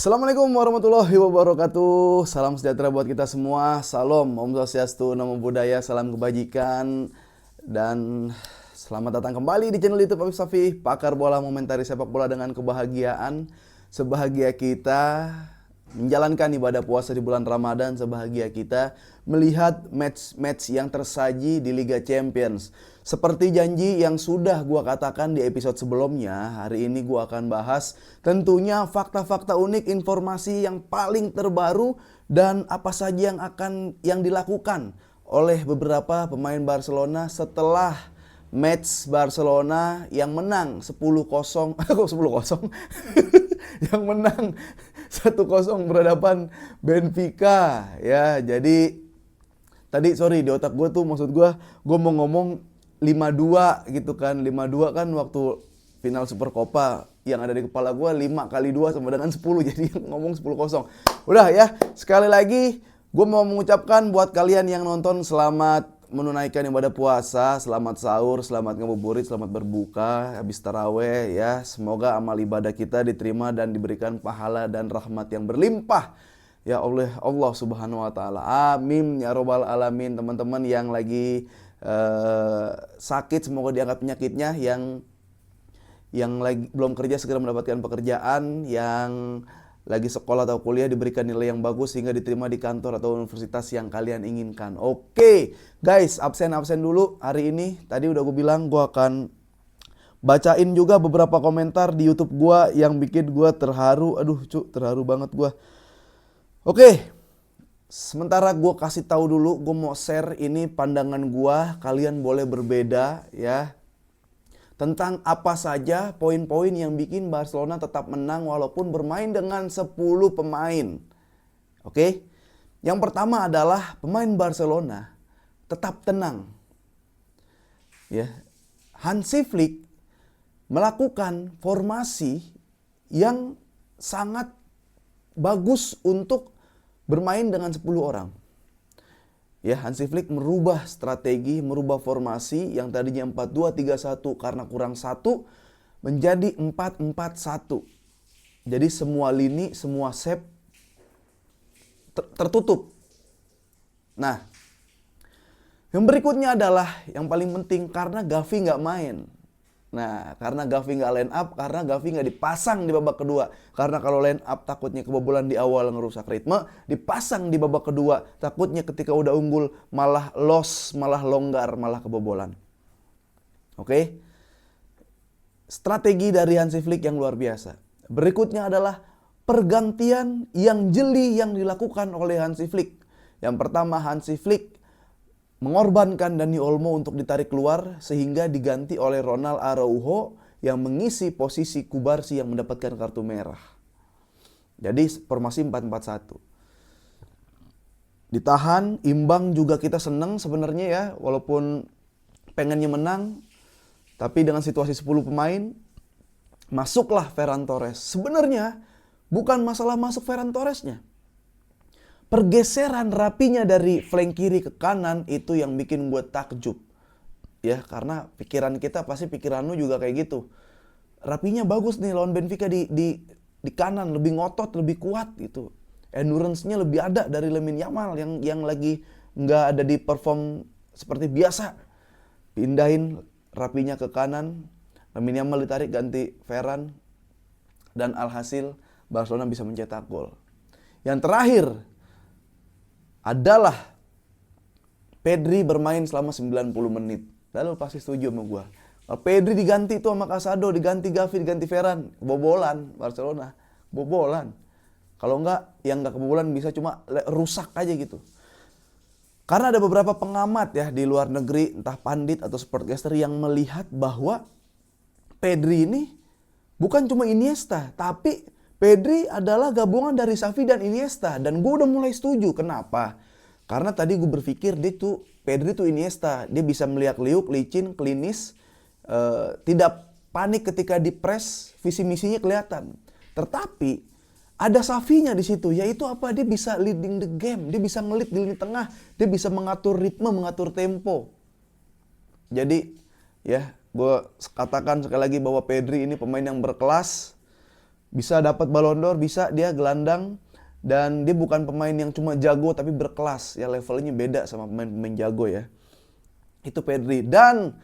Assalamualaikum warahmatullahi wabarakatuh. Salam sejahtera buat kita semua. Salam, Om Swastiastu, Namo Buddhaya, salam kebajikan. Dan selamat datang kembali di channel YouTube Afif Safih, pakar bola momentari sepak bola dengan kebahagiaan. Sebahagia kita menjalankan ibadah puasa di bulan Ramadan, sebahagia kita melihat match-match yang tersaji di Liga Champions. Seperti janji yang sudah gua katakan di episode sebelumnya, hari ini gua akan bahas tentunya fakta-fakta unik, informasi yang paling terbaru dan apa saja yang dilakukan oleh beberapa pemain Barcelona setelah match Barcelona yang menang 10-0 kok 10-0 yang menang 1-0 berhadapan Benfica ya. Jadi tadi sorry di otak gue tuh maksud gue mau ngomong 5-2 gitu kan. 5-2 kan waktu final Super Copa, yang ada di kepala gue 5 kali 2 sama dengan 10, jadi ngomong 10-0. Udah ya, sekali lagi gue mau mengucapkan buat kalian yang nonton, selamat menunaikan ibadah puasa, selamat sahur, selamat ngabuburit, selamat berbuka habis taraweh ya. Semoga amal ibadah kita diterima dan diberikan pahala dan rahmat yang berlimpah ya oleh Allah Subhanahu wa taala. Amin ya robbal alamin. Teman-teman yang lagi sakit semoga diangkat penyakitnya, yang lagi belum kerja segera mendapatkan pekerjaan, yang lagi sekolah atau kuliah diberikan nilai yang bagus sehingga diterima di kantor atau universitas yang kalian inginkan. Oke, guys, absen dulu hari ini. Tadi udah gue bilang gue akan bacain juga beberapa komentar di YouTube gue yang bikin gue terharu. Aduh, terharu banget gue. Oke, sementara gue kasih tahu dulu, gue mau share ini pandangan gue. Kalian boleh berbeda ya, tentang apa saja poin-poin yang bikin Barcelona tetap menang walaupun bermain dengan 10 pemain. Oke? Yang pertama adalah pemain Barcelona tetap tenang. Ya. Hansi Flick melakukan formasi yang sangat bagus untuk bermain dengan 10 orang. Ya, Hansi Flick merubah strategi, merubah formasi yang tadinya 4-2-3-1 karena kurang satu menjadi 4-4-1. Jadi semua lini, semua shape tertutup. Nah, yang berikutnya adalah yang paling penting karena Gavi nggak main. Nah, karena Gavi nggak line up, karena Gavi nggak dipasang di babak kedua. Karena kalau line up takutnya kebobolan di awal ngerusak ritme, dipasang di babak kedua takutnya ketika udah unggul malah loss, malah longgar, malah kebobolan. Oke? Strategi dari Hansi Flick yang luar biasa. Berikutnya adalah pergantian yang jeli yang dilakukan oleh Hansi Flick. Yang pertama, Hansi Flick mengorbankan Dani Olmo untuk ditarik keluar sehingga diganti oleh Ronald Araujo yang mengisi posisi Kubarsi yang mendapatkan kartu merah. Jadi formasi 4-4-1. Ditahan, imbang juga kita seneng sebenarnya ya, walaupun pengennya menang, tapi dengan situasi 10 pemain masuklah Ferran Torres. Sebenarnya bukan masalah masuk Ferran Torresnya. Pergeseran rapinya dari flank kiri ke kanan itu yang bikin gue takjub. Ya, karena pikiran kita pasti pikiran lu juga kayak gitu. Rapinya bagus nih lawan Benfica di kanan, lebih ngotot, lebih kuat gitu. Endurance-nya lebih ada dari Lamine Yamal yang lagi nggak ada di perform seperti biasa. Pindahin rapinya ke kanan, Lamine Yamal ditarik ganti Ferran, dan alhasil Barcelona bisa mencetak gol. Yang terakhir adalah Pedri bermain selama 90 menit. Lalu pasti setuju sama gue. Kalau Pedri diganti tuh sama Casado, diganti Gavi, diganti Ferran, kebobolan Barcelona. Kebobolan. Kalau enggak, yang enggak kebobolan bisa cuma rusak aja gitu. Karena ada beberapa pengamat ya di luar negeri, entah pandit atau sportcaster yang melihat bahwa Pedri ini bukan cuma Iniesta, tapi Pedri adalah gabungan dari Xavi dan Iniesta. Dan gue udah mulai setuju. Kenapa? Karena tadi gue berpikir Pedri tuh Iniesta. Dia bisa meliak-liuk, licin, klinis, tidak panik ketika dipres, visi misinya kelihatan. Tetapi ada Xavinya di situ, yaitu apa? Dia bisa leading the game, dia bisa ngelit di lini tengah, dia bisa mengatur ritme, mengatur tempo. Jadi ya, gue katakan sekali lagi bahwa Pedri ini pemain yang berkelas. bisa dapat Ballon d'Or, bisa dia gelandang, dan dia bukan pemain yang cuma jago tapi berkelas ya, levelnya beda sama pemain-pemain jago ya. Itu Pedri. Dan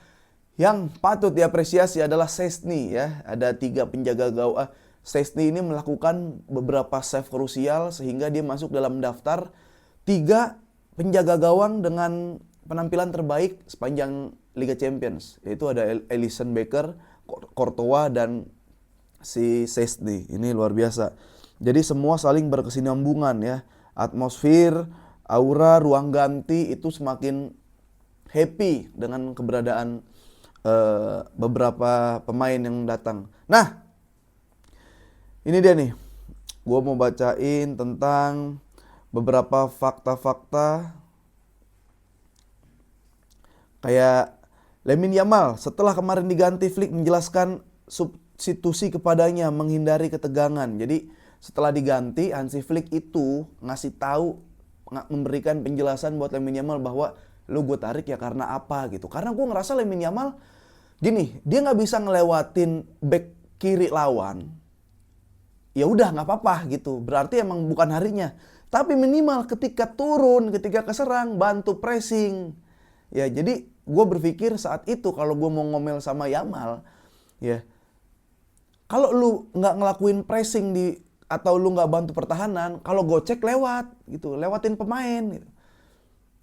yang patut diapresiasi adalah Szczęsny ya. Ada 3 penjaga gawang. Szczęsny ini melakukan beberapa save krusial sehingga dia masuk dalam daftar 3 penjaga gawang dengan penampilan terbaik sepanjang Liga Champions. Yaitu ada Alisson Becker, Courtois, dan si Szczęsny. Ini luar biasa. Jadi semua saling berkesinambungan ya. Atmosfer, aura, ruang ganti itu semakin happy dengan keberadaan beberapa pemain yang datang. Nah, ini dia nih. Gue mau bacain tentang beberapa fakta-fakta kayak Lamine Yamal setelah kemarin diganti, Flick menjelaskan substitusi kepadanya menghindari ketegangan. Jadi setelah diganti, Hansi Flick itu ngasih tahu, memberikan penjelasan buat Lamine Yamal bahwa lu gue tarik ya karena apa gitu. Karena gue ngerasa Lamine Yamal gini, dia nggak bisa ngelewatin back kiri lawan. Ya udah nggak apa-apa gitu. Berarti emang bukan harinya. Tapi minimal ketika turun, ketika keserang, bantu pressing. Ya jadi gue berpikir saat itu kalau gue mau ngomel sama Yamal, ya kalau lu nggak ngelakuin pressing atau lu nggak bantu pertahanan, kalau gocek lewat gitu, lewatin pemain gitu.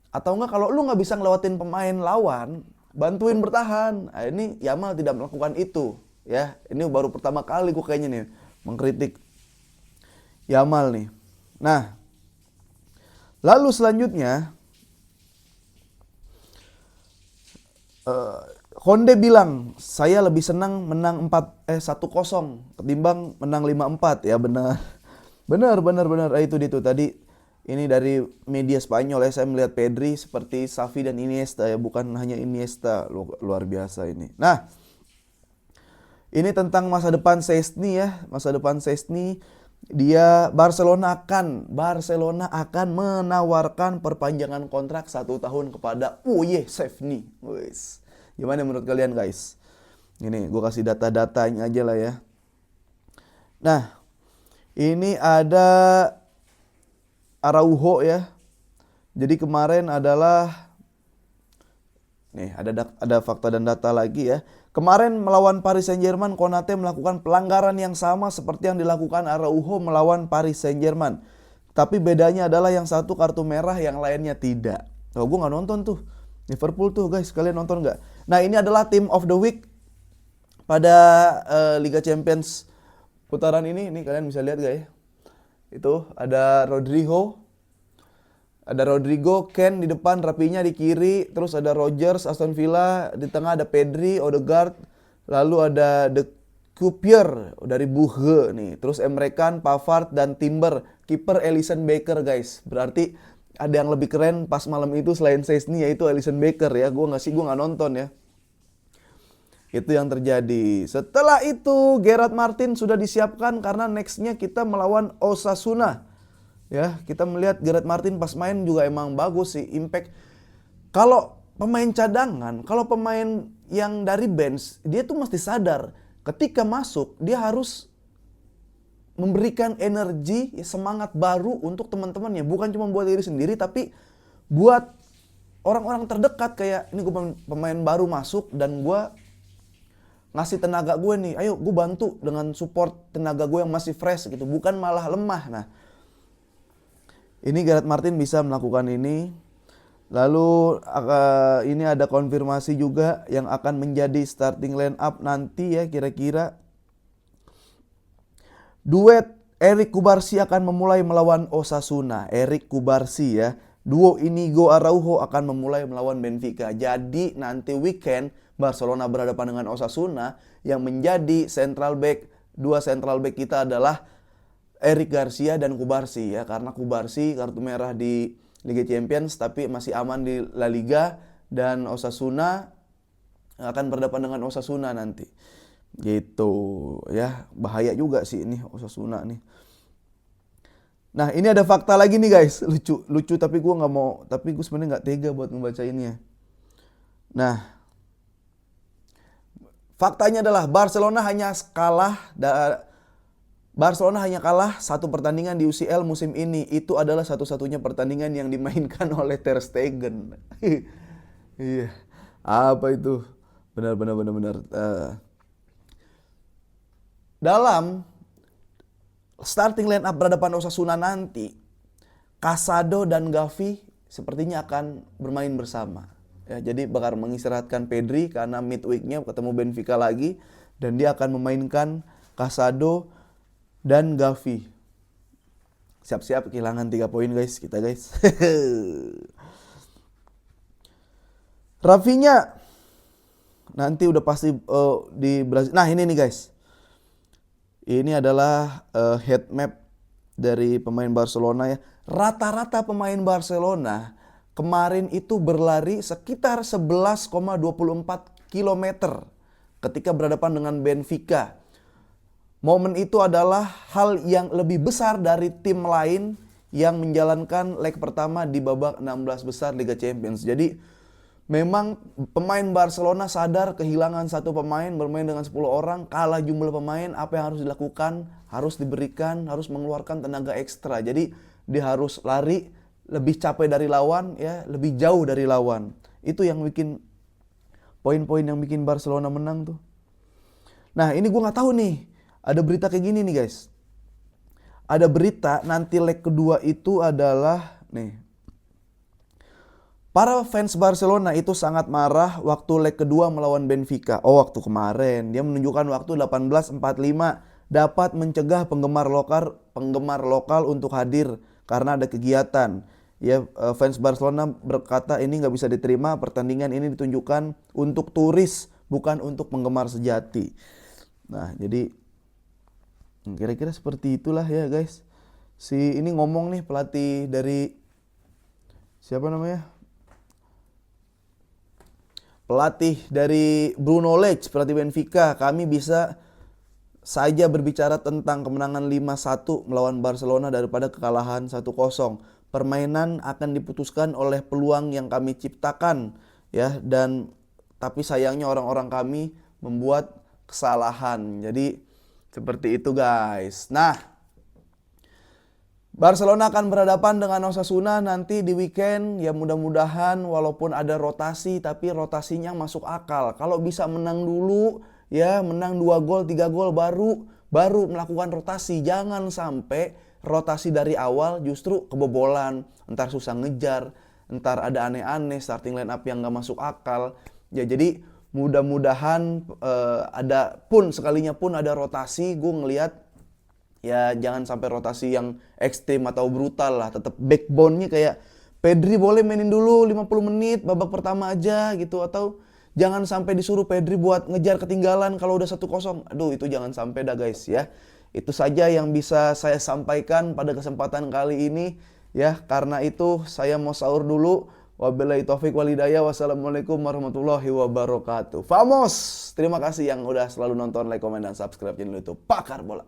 Atau enggak kalau lu nggak bisa ngelewatin pemain lawan, bantuin bertahan. Nah, ini Yamal tidak melakukan itu ya. Ini baru pertama kali gue kayaknya nih mengkritik Yamal nih. Nah, lalu selanjutnya Konde bilang, saya lebih senang menang 1-0 ketimbang menang 5-4. Ya benar. Benar. Itu tadi ini dari media Spanyol ya, saya melihat Pedri seperti Xavi dan Iniesta ya, bukan hanya Iniesta. Luar biasa ini. Nah, ini tentang masa depan Szczęsny ya, masa depan Szczęsny. Dia Barcelona akan menawarkan perpanjangan kontrak 1 tahun kepada Szczęsny. Gimana menurut kalian guys? Ini gue kasih data-datanya aja lah ya. Nah, ini ada Araujo ya. Jadi kemarin adalah nih ada fakta dan data lagi ya. Kemarin melawan Paris Saint-Germain, Konate melakukan pelanggaran yang sama seperti yang dilakukan Araujo melawan Paris Saint-Germain. Tapi bedanya adalah yang satu kartu merah, yang lainnya tidak. Oh, gue nggak nonton tuh Liverpool tuh guys, kalian nonton nggak? Nah, ini adalah Team of the Week pada Liga Champions putaran ini. Ini kalian bisa lihat gak ya? Itu ada Rodrigo, Ken di depan, Rapinya di kiri, terus ada Rodgers, Aston Villa, di tengah ada Pedri, Odegaard, lalu ada De Cooper dari Brugge nih, terus Emre Can, Pavard, dan Timber, kiper Alisson Becker guys. Berarti ada yang lebih keren pas malam itu selain Szczęsny, yaitu Alisson Becker ya. Gue nggak nonton ya. Itu yang terjadi. Setelah itu Gerard Martin sudah disiapkan karena nextnya kita melawan Osasuna. Ya, kita melihat Gerard Martin pas main juga emang bagus sih, impact. Kalau pemain cadangan, kalau pemain yang dari bench, dia tuh mesti sadar ketika masuk dia harus memberikan energi, semangat baru untuk teman-temannya, bukan cuma buat diri sendiri tapi buat orang-orang terdekat. Kayak ini gue pemain baru masuk dan gue ngasih tenaga gue nih, ayo gue bantu dengan support tenaga gue yang masih fresh gitu, bukan malah lemah. Nah, ini Gerard Martin bisa melakukan ini. Lalu ini ada konfirmasi juga yang akan menjadi starting line up nanti ya, kira-kira. Duet Eric Cubarsí akan memulai melawan Osasuna. Eric Cubarsí ya. Duo Inigo Araujo akan memulai melawan Benfica. Jadi nanti weekend Barcelona berhadapan dengan Osasuna, yang menjadi dua central back kita adalah Eric Garcia dan Cubarsí ya, karena Cubarsí kartu merah di Liga Champions tapi masih aman di La Liga, dan Osasuna akan berhadapan dengan Osasuna nanti. Gitu ya, bahaya juga sih ini Osasuna nih. Nah, ini ada fakta lagi nih guys, lucu tapi gue sebenarnya nggak tega buat ngebacainnya. Nah, faktanya adalah Barcelona hanya kalah Barcelona hanya kalah satu pertandingan di UCL musim ini. Itu adalah satu-satunya pertandingan yang dimainkan oleh Ter Stegen. Iya, apa itu? Benar. Dalam starting line up berhadapan Osasuna nanti, Casado dan Gavi sepertinya akan bermain bersama. Ya, jadi bakal mengistirahatkan Pedri karena midweek-nya ketemu Benfica lagi, dan dia akan memainkan Casado dan Gavi. Siap-siap kehilangan 3 poin guys, kita guys. Rafinha nanti udah pasti di Brazil. Nah ini nih guys, ini adalah head map dari pemain Barcelona ya. Rata-rata pemain Barcelona kemarin itu berlari sekitar 11,24 km ketika berhadapan dengan Benfica. Momen itu adalah hal yang lebih besar dari tim lain yang menjalankan leg pertama di babak 16 besar Liga Champions. Jadi memang pemain Barcelona sadar kehilangan satu pemain, bermain dengan 10 orang, kalah jumlah pemain, apa yang harus dilakukan? Harus diberikan, harus mengeluarkan tenaga ekstra. Jadi dia harus lari lebih capek dari lawan, ya, lebih jauh dari lawan. Itu yang bikin poin-poin yang bikin Barcelona menang tuh. Nah ini gue nggak tahu nih, ada berita kayak gini nih guys. Ada berita nanti leg kedua itu adalah nih. Para fans Barcelona itu sangat marah waktu leg kedua melawan Benfica. Oh, waktu kemarin dia menunjukkan waktu 18.45 dapat mencegah penggemar lokal untuk hadir karena ada kegiatan. Ya, fans Barcelona berkata ini nggak bisa diterima, pertandingan ini ditunjukkan untuk turis, bukan untuk penggemar sejati. Nah, jadi kira-kira seperti itulah ya guys. Si ini ngomong nih, pelatih dari siapa namanya? Pelatih dari Bruno Lage, pelatih Benfica. Kami bisa saja berbicara tentang kemenangan 5-1 melawan Barcelona daripada kekalahan 1-0. Permainan akan diputuskan oleh peluang yang kami ciptakan, ya, dan tapi sayangnya orang-orang kami membuat kesalahan. Jadi seperti itu guys. Nah, Barcelona akan berhadapan dengan Osasuna nanti di weekend. Ya mudah-mudahan walaupun ada rotasi, tapi rotasinya masuk akal. Kalau bisa menang dulu, ya menang 2 gol, 3 gol baru melakukan rotasi. Jangan sampai rotasi dari awal justru kebobolan. Entar susah ngejar, entar ada aneh-aneh, starting line up yang gak masuk akal. Ya jadi mudah-mudahan sekalinya pun ada rotasi, gue ngelihat ya jangan sampai rotasi yang ekstrim atau brutal lah. Tetap backbone-nya kayak Pedri boleh mainin dulu 50 menit babak pertama aja gitu. Atau jangan sampai disuruh Pedri buat ngejar ketinggalan kalau udah 1-0. Aduh itu jangan sampai dah guys ya. Itu saja yang bisa saya sampaikan pada kesempatan kali ini ya. Karena itu saya mau sahur dulu. Wabillahi taufiq walhidayah. Wassalamualaikum warahmatullahi wabarakatuh. Famos! Terima kasih yang udah selalu nonton, like, komen, dan subscribe channel YouTube Pakar Bola.